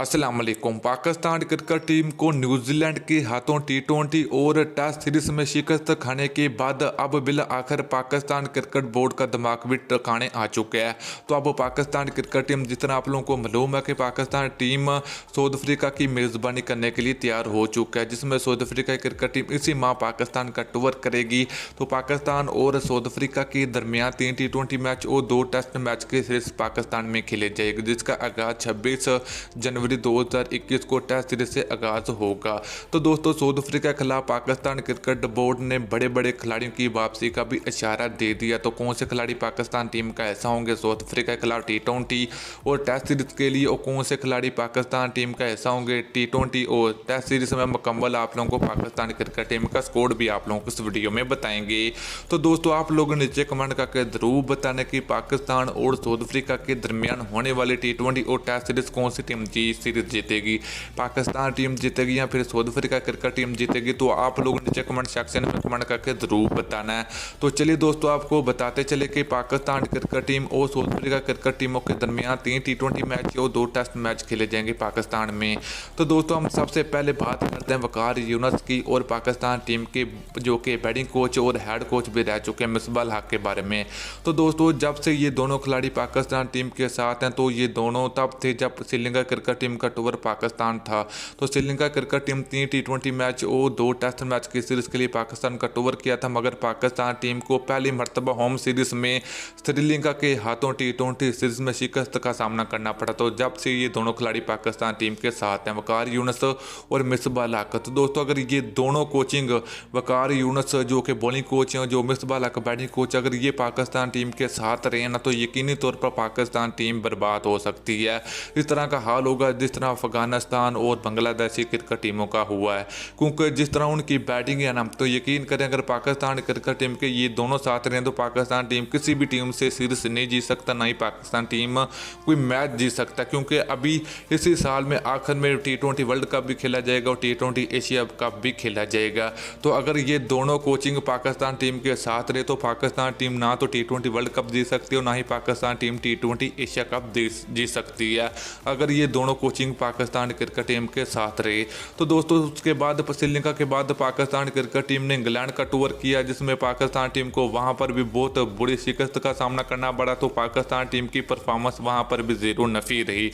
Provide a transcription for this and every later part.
अस्सलाम वालेकुम। Pakistan cricket team को न्यूजीलैंड के हाथों टी20 और टेस्ट सीरीज में शिकस्त खाने के बाद अब बिल आखिर पाकिस्तान क्रिकेट बोर्ड का दिमाग भी ठिकाने आ चुका है। तो अब पाकिस्तान क्रिकेट टीम, जितना आप लोगों को मालूम है कि पाकिस्तान टीम साउथ अफ्रीका की मेज़बानी करने के लिए तैयार हो चुका है, जिसमें साउथ अफ्रीका की क्रिकेट टीम इसी माह पाकिस्तान का टूर करेगी। तो पाकिस्तान और साउथ अफ्रीका के दरमियान 3 टी20 मैच और 2 टेस्ट मैच की सीरीज पाकिस्तान में खेले जाएगी, जिसका आगाज 26 जनवरी 2021 को टेस्ट सीरीज से आगाज होगा। तो दोस्तों, साउथ अफ्रीका के खिलाफ पाकिस्तान क्रिकेट बोर्ड ने बड़े बड़े खिलाड़ियों की वापसी का भी इशारा दे दिया। तो कौन से खिलाड़ी पाकिस्तान टीम का ऐसा होंगे साउथ अफ्रीका के खिलाफ टी20 और टेस्ट सीरीज के लिए, और कौन से खिलाड़ी पाकिस्तान टीम का ऐसा होंगे टी20 और टेस्ट सीरीज में मुकम्मल आप लोगों को पाकिस्तान क्रिकेट टीम का स्कोर भी आप लोगों को इस वीडियो में बताएंगे। तो दोस्तों, आप लोग नीचे कमेंट करके जरूर बताने कि पाकिस्तान और साउथ अफ्रीका के दरमियान होने वाली टी20 और टेस्ट सीरीज कौन सी टीम सीरीज जीतेगी, पाकिस्तान टीम जीतेगी या फिर साउथ अफ्रीका क्रिकेट टीम जीतेगी। तो आप लोग नीचे कमेंट सेक्शन में कमेंट करके जरूर बताना है। तो चलिए दोस्तों, आपको बताते चले कि पाकिस्तान क्रिकेट टीम और साउथ अफ्रीका क्रिकेट टीमों के दरमियान 3 टी20 मैच और 2 टेस्ट मैच खेले जाएंगे पाकिस्तान में। तो दोस्तों, हम सबसे पहले बात करते हैं वकार यूनुस की और पाकिस्तान टीम के जो कि बैटिंग कोच और हेड कोच भी रह चुके हैं मिसबाह अल हक के बारे में। तो दोस्तों, जब से ये दोनों खिलाड़ी पाकिस्तान टीम के साथ हैं, तो ये दोनों तब थे जब श्रीलंका क्रिकेट टीम का टूर पाकिस्तान था। तो श्रीलंका क्रिकेट टीम 3 टी20 मैच और 2 टेस्ट मैच की सीरीज के लिए पाकिस्तान का टूर किया था, मगर पाकिस्तान टीम को पहली मरतबा होम सीरीज में श्रीलंका के हाथों टी20 सीरीज में शिकस्त का सामना करना पड़ा। तो जब से ये दोनों खिलाड़ी पाकिस्तान टीम के साथ हैं, वकार यूनुस और मिसबाह अल हक। तो दोस्तों, अगर ये दोनों कोचिंग, वकार यूनुस जो कि बॉलिंग कोच हैं, जो मिसबाह अल हक बैटिंग कोच, अगर ये पाकिस्तान टीम के साथ रहे ना, तो यकीनी तौर पर पाकिस्तान टीम बर्बाद हो सकती है। इस तरह का हाल होगा जिस तरह अफगानिस्तान और बांग्लादेशी क्रिकेट टीमों का हुआ है, क्योंकि जिस तरह उनकी बैटिंग है ना, तो यकीन करें अगर पाकिस्तान क्रिकेट टीम के ये दोनों साथ रहें तो पाकिस्तान टीम किसी भी टीम से सीरीज नहीं जीत सकता, ना ही पाकिस्तान टीम कोई मैच जीत सकता, क्योंकि अभी इसी साल में आखिर में टी20 वर्ल्ड कप भी खेला जाएगा और टी20 एशिया कप भी खेला जाएगा। तो अगर ये दोनों कोचिंग पाकिस्तान टीम के साथ रहे तो पाकिस्तान टीम ना तो टी20 वर्ल्ड कप जीत सकती है और ना ही पाकिस्तान टीम टी20 एशिया कप जीत सकती है, अगर ये दोनों कोचिंग पाकिस्तान क्रिकेट टीम के साथ रहे। तो दोस्तों, उसके बाद श्रीलंका के बाद पाकिस्तान क्रिकेट टीम ने इंग्लैंड का टूर किया, जिसमें पाकिस्तान टीम को वहां पर भी बहुत बुरी शिकस्त का सामना करना पड़ा। तो पाकिस्तान टीम की परफॉर्मेंस वहां पर भी जीरो नफी रही।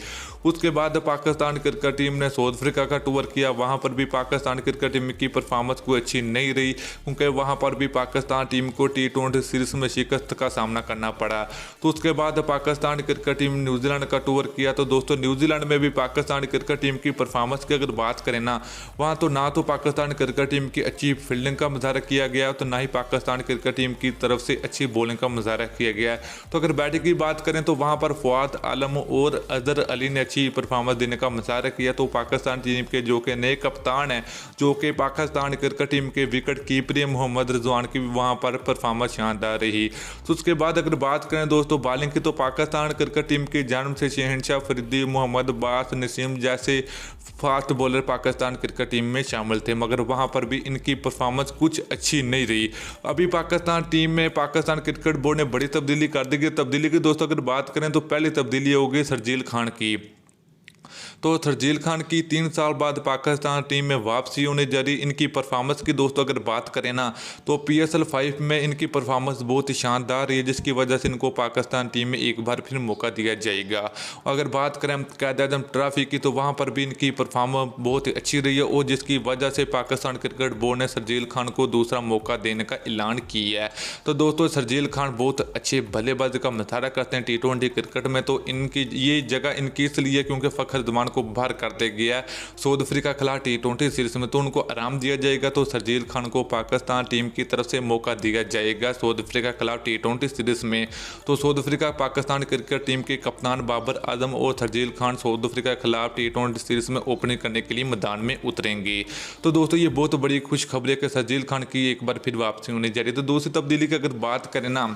उसके बाद पाकिस्तान क्रिकेट टीम ने साउथ अफ्रीका का टूर किया, वहां पर भी पाकिस्तान क्रिकेट टीम की परफॉर्मेंस कोई अच्छी नहीं रही, क्योंकि वहां पर भी पाकिस्तान टीम को टी20 सीरीज में शिकस्त का सामना करना पड़ा। तो उसके बाद पाकिस्तान क्रिकेट टीम न्यूजीलैंड का टूर किया। तो दोस्तों, न्यूजीलैंड में भी पाकिस्तान क्रिकेट टीम की परफॉर्मेंस की अगर बात करें ना, वहाँ तो ना तो पाकिस्तान क्रिकेट टीम की अच्छी फील्डिंग का मुजाहरा किया गया, तो ना ही पाकिस्तान क्रिकेट टीम की तरफ से अच्छी बॉलिंग का मुजाहरा किया गया। तो अगर बैटिंग की बात करें तो वहाँ पर फवाद आलम और अजहर अली ने अच्छी परफॉर्मेंस देने का मुजाहरा किया। तो पाकिस्तान टीम के जो कि नए कप्तान हैं, जो कि पाकिस्तान क्रिकेट टीम के विकेट कीपर मोहम्मद रिजवान की भी वहाँ पर परफॉर्मेंस शानदार रही। तो उसके बाद अगर बात करें दोस्तों बॉलिंग की, तो पाकिस्तान क्रिकेट टीम की जानब से शहनशाह फरीदी, मोहम्मद अब्बास, नसीम जैसे fast bowler Pakistan cricket team में शामिल थे, मगर वहां पर भी इनकी परफॉर्मेंस कुछ अच्छी नहीं रही। अभी पाकिस्तान टीम में पाकिस्तान क्रिकेट बोर्ड ने बड़ी तब्दीली कर दी। तब्दीली की दोस्तों अगर बात करें तो पहली तब्दीली होगी शर्जील खान की। तो शर्जील खान की 3 साल बाद पाकिस्तान टीम में वापसी होने जा रही। इनकी परफॉर्मेंस की दोस्तों अगर बात करें ना, तो PSL 5 में इनकी परफॉर्मेंस बहुत ही शानदार रही है, जिसकी वजह से इनको पाकिस्तान टीम में एक बार फिर मौका दिया जाएगा। अगर बात करें कायद-ए-आज़म ट्रॉफी की, तो वहाँ पर भी इनकी परफॉर्मेंस बहुत ही अच्छी रही है, और जिसकी वजह से पाकिस्तान क्रिकेट बोर्ड ने शर्जील खान को दूसरा मौका देने का ऐलान किया है। तो दोस्तों, शर्जील खान बहुत अच्छे बल्लेबाज का मुजाहरा करते हैं टी20 क्रिकेट में। तो इनकी ये जगह इनकी इसलिए क्योंकि फ़खर जमान को बाहर कर दिया गया साउथ अफ्रीका के खिलाफ टी20 सीरीज में, तो उनको आराम दिया जाएगा। तो शर्जील खान को पाकिस्तान टीम की तरफ से मौका दिया जाएगा साउथ अफ्रीका के खिलाफ टी20 सीरीज में। तो south Africa Pakistan cricket team के कप्तान बाबर आजम और शर्जील खान साउथ अफ्रीका के खिलाफ टी20 सीरीज में ओपनिंग करने के लिए मैदान में उतरेंगे। तो दोस्तों, ये बहुत बड़ी खुशखबरी है कि शर्जील खान की एक बार फिर वापसी होने जा रही है। तो दूसरी तब्दीली की अगर बात करें ना,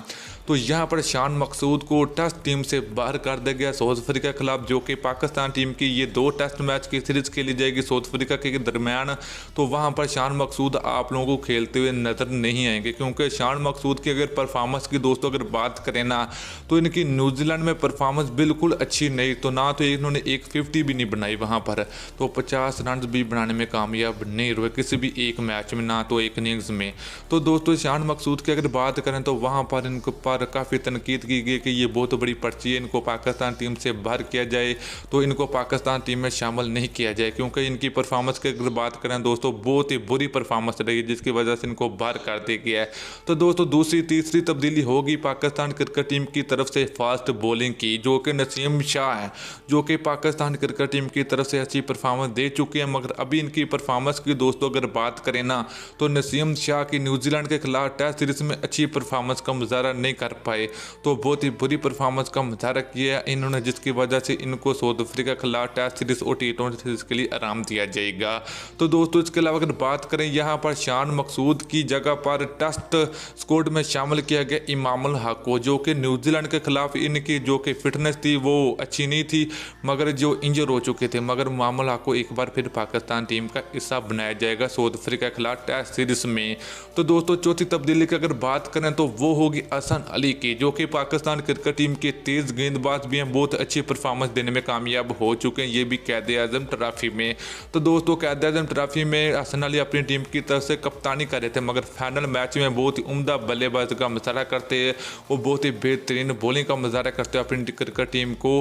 तो यहाँ पर शान मकसूद को टेस्ट टीम से बाहर कर दिया गया साउथ अफ्रीका के खिलाफ, जो कि पाकिस्तान टीम की ये 2 टेस्ट मैच की सीरीज खेली जाएगी साउथ अफ्रीका के दरमियान। तो वहाँ पर शान मकसूद आप लोगों को खेलते हुए नजर नहीं आएंगे, क्योंकि शान मकसूद की अगर परफॉर्मेंस की दोस्तों अगर बात करें ना, तो इनकी न्यूजीलैंड में परफॉर्मेंस बिल्कुल अच्छी नहीं, तो ना तो इन्होंने एक 50 भी नहीं बनाई वहाँ पर, तो 50 रन भी बनाने में कामयाब नहीं हुए किसी भी एक मैच में, ना तो एक इनिंग्स में। तो दोस्तों शान मकसूद की अगर बात करें तो वहाँ पर इनके पर काफ़ी तनकीद की गई कि ये बहुत बड़ी पर्ची है, इनको पाकिस्तान टीम से बाहर किया जाए, तो इनको पाकिस्तान टीम में शामिल नहीं किया जाए, क्योंकि इनकी परफॉर्मेंस की अगर बात करें दोस्तों बहुत ही बुरी परफॉर्मेंस रही है, जिसकी वजह से इनको बाहर कर दिया गया है। तो दोस्तों दूसरी तीसरी तब्दीली होगी पाकिस्तान क्रिकेट टीम की तरफ से फास्ट बॉलिंग की, जो कि नसीम शाह है, जो कि पाकिस्तान क्रिकेट टीम की तरफ से अच्छी परफॉर्मेंस दे चुके हैं, मगर अभी इनकी परफॉर्मेंस की दोस्तों अगर बात करें ना, तो नसीम शाह की न्यूजीलैंड के खिलाफ टेस्ट सीरीज में अच्छी परफॉर्मेंस का मुजाहरा नहीं कर पाए, तो बहुत ही बुरी परफॉर्मेंस का मुजाहरा किया इन्होंने, जिसकी वजह से इनको साउथ अफ्रीका के खिलाफ टेस्ट सीरीज और T20 सीरीज के लिए आराम दिया जाएगा। तो दोस्तों इसके अलावा अगर बात करें यहाँ पर शान मकसूद की जगह पर टेस्ट स्क्वाड में शामिल किया गया इमामुल हक को, जो कि न्यूजीलैंड के खिलाफ इनकी जो कि फिटनेस थी वो अच्छी नहीं थी, मगर जो इंजर हो चुके थे, मगर इमामुल हक को एक बार फिर पाकिस्तान टीम का हिस्सा बनाया जाएगा साउथ अफ्रीका के खिलाफ टेस्ट सीरीज में। तो दोस्तों चौथी तब्दीली की अगर बात करें तो वो होगी हसन अली की, जो कि पाकिस्तान क्रिकेट टीम के तेज गेंदबाज भी हैं, बहुत अच्छी परफॉर्मेंस देने में कामयाब हो चुके हैं, ये भी क़ायद-ए-आज़म ट्रॉफी में। तो दोस्तों क़ायद-ए-आज़म ट्रॉफी में हसन अली अपनी टीम की तरफ से कप्तानी कर रहे थे, मगर फाइनल मैच में बहुत ही उम्दा बल्लेबाजी का मुजाहरा करते हैं, वो बहुत ही बेहतरीन बॉलिंग का मुजाहरा करते हैं, अपनी क्रिकेट टीम को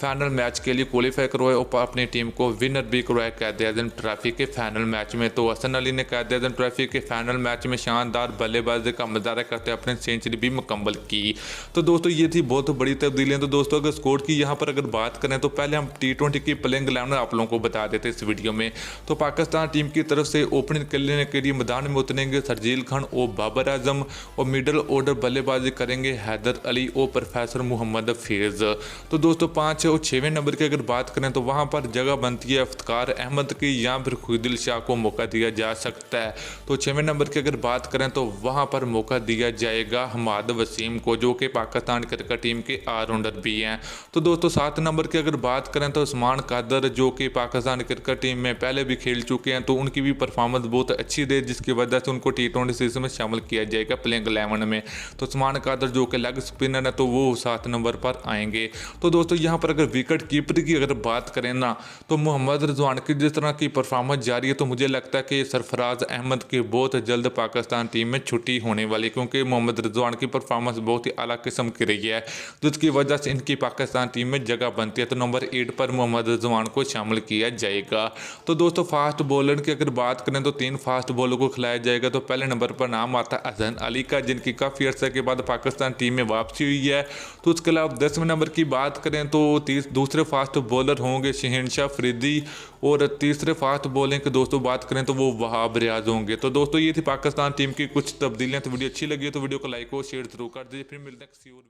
फाइनल मैच के लिए क्वालिफाई करवाए और अपनी टीम को विनर भी करवाया क़ायद-ए-आज़म ट्रॉफी के फाइनल मैच में। तो हसन अली ने क़ायद-ए-आज़म ट्रॉफी के फाइनल मैच में शानदार बल्लेबाजी का मुजाहरा करते अपने सेंचुरी भी मुकम्मल की। तो दोस्तों ये थी बहुत बड़ी तब्दीलियां। तो दोस्तों अगर स्कोर की यहाँ पर अगर बात करें तो पहले हम T20 की प्लेइंग 11 आप लोगों को बता देते इस वीडियो में। तो पाकिस्तान टीम की तरफ से ओपनिंग करने के लिए मैदान में उतरेंगे शर्जील खान और बाबर आजम, और मिडल ऑर्डर बल्लेबाजी करेंगे हैदर अली और प्रोफेसर मोहम्मद हफीज। तो दोस्तों 5 और 6वें नंबर की अगर बात करें तो वहाँ पर जगह बनती है इफ्तिकार अहमद की, या फिर खुदिल शाह को मौका दिया जा सकता है। तो 6वें नंबर की अगर बात करें तो वहाँ पर मौका दिया जाएगा हमाद वसीम को, जो कि पाकिस्तान क्रिकेट टीम के ऑलराउंडर भी हैं। तो दोस्तों 7 नंबर की अगर बात करें तो उस्मान कादर, जो कि पाकिस्तान क्रिकेट टीम में पहले भी खेल चुके हैं, तो उनकी भी परफॉर्मेंस बहुत अच्छी रही, जिसकी वजह से उनको T20 सीरीज में शामिल किया जाएगा प्लेइंग 11 में। तो उस्मान कादर जो कि लेग स्पिनर है, तो वो 7 नंबर पर आएंगे। तो दोस्तों यहाँ पर अगर विकेट कीपर की अगर बात करें ना, तो मोहम्मद रिजवान की जिस तरह की परफॉर्मेंस जारी है, तो मुझे लगता है कि सरफराज अहमद की बहुत जल्द पाकिस्तान टीम में छुट्टी होने वाली, क्योंकि मोहम्मद रिजवान की परफॉर्मेंस बहुत ही आला किस्म की रही है, जिसकी वजह से इनकी पाकिस्तान टीम में जगह बनती है। तो नंबर 8 पर मोहम्मद रिजवान को शामिल किया जाएगा। तो दोस्तों फास्ट बॉलर की अगर बात करें तो 3 फास्ट बॉलर को खिलाया जाएगा। तो पहले नंबर पर नाम आता है हसन अली का, जिनकी काफ़ी अर्से के बाद पाकिस्तान टीम में वापसी हुई है। तो उसके अलावा 10वें नंबर की बात करें तो दूसरे फास्ट बॉलर होंगे शहनशाह फरीदी, और तीसरे फास्ट बॉलिंग की दोस्तों बात करें तो वो वहाब रियाज होंगे। तो दोस्तों ये थी पाकिस्तान टीम की कुछ तब्दीलियां। तो वीडियो अच्छी लगी है तो वीडियो को लाइक और शेयर जरूर कर दीजिए। फिर मिलते हैं किसी और